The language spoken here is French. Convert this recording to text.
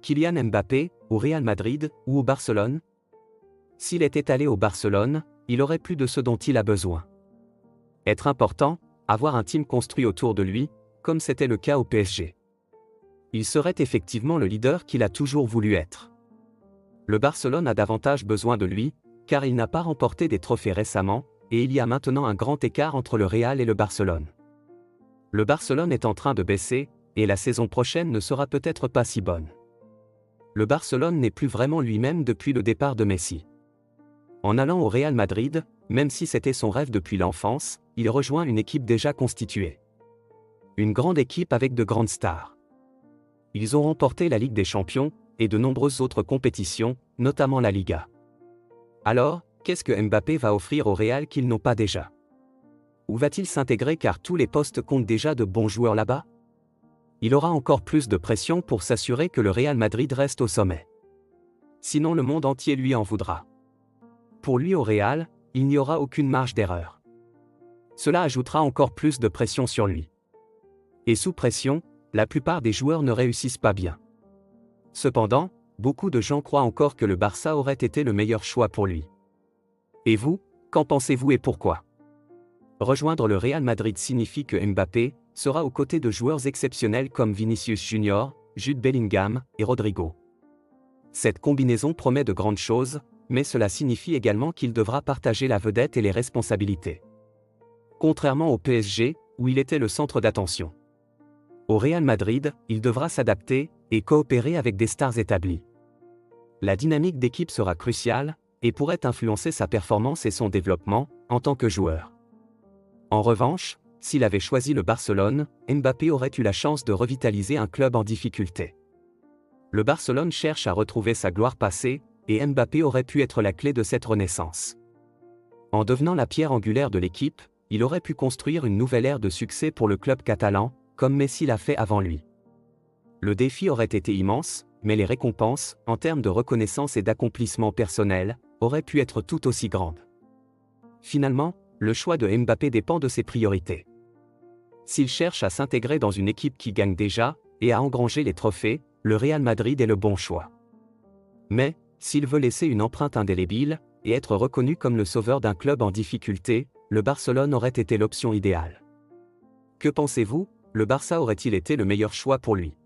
Kylian Mbappé, au Real Madrid ou au Barcelone? S'il était allé au Barcelone, il aurait plus de ce dont il a besoin. Être important, avoir un team construit autour de lui, comme c'était le cas au PSG. Il serait effectivement le leader qu'il a toujours voulu être. Le Barcelone a davantage besoin de lui, car il n'a pas remporté des trophées récemment, et il y a maintenant un grand écart entre le Real et le Barcelone. Le Barcelone est en train de baisser, et la saison prochaine ne sera peut-être pas si bonne. Le Barcelone n'est plus vraiment lui-même depuis le départ de Messi. En allant au Real Madrid, même si c'était son rêve depuis l'enfance, il rejoint une équipe déjà constituée. Une grande équipe avec de grandes stars. Ils ont remporté la Ligue des Champions, et de nombreuses autres compétitions, notamment la Liga. Alors, qu'est-ce que Mbappé va offrir au Real qu'ils n'ont pas déjà? Où va-t-il s'intégrer car tous les postes comptent déjà de bons joueurs là-bas? Il aura encore plus de pression pour s'assurer que le Real Madrid reste au sommet. Sinon le monde entier lui en voudra. Pour lui au Real, il n'y aura aucune marge d'erreur. Cela ajoutera encore plus de pression sur lui. Et sous pression, la plupart des joueurs ne réussissent pas bien. Cependant, beaucoup de gens croient encore que le Barça aurait été le meilleur choix pour lui. Et vous, qu'en pensez-vous et pourquoi? Rejoindre le Real Madrid signifie que Mbappé sera aux côtés de joueurs exceptionnels comme Vinicius Junior, Jude Bellingham et Rodrigo. Cette combinaison promet de grandes choses, mais cela signifie également qu'il devra partager la vedette et les responsabilités. Contrairement au PSG, où il était le centre d'attention. Au Real Madrid, il devra s'adapter et coopérer avec des stars établies. La dynamique d'équipe sera cruciale et pourrait influencer sa performance et son développement en tant que joueur. En revanche, s'il avait choisi le Barcelone, Mbappé aurait eu la chance de revitaliser un club en difficulté. Le Barcelone cherche à retrouver sa gloire passée, et Mbappé aurait pu être la clé de cette renaissance. En devenant la pierre angulaire de l'équipe, il aurait pu construire une nouvelle ère de succès pour le club catalan, comme Messi l'a fait avant lui. Le défi aurait été immense, mais les récompenses, en termes de reconnaissance et d'accomplissement personnel, auraient pu être tout aussi grandes. Finalement, le choix de Mbappé dépend de ses priorités. S'il cherche à s'intégrer dans une équipe qui gagne déjà, et à engranger les trophées, le Real Madrid est le bon choix. Mais, s'il veut laisser une empreinte indélébile, et être reconnu comme le sauveur d'un club en difficulté, le Barcelone aurait été l'option idéale. Que pensez-vous, le Barça aurait-il été le meilleur choix pour lui?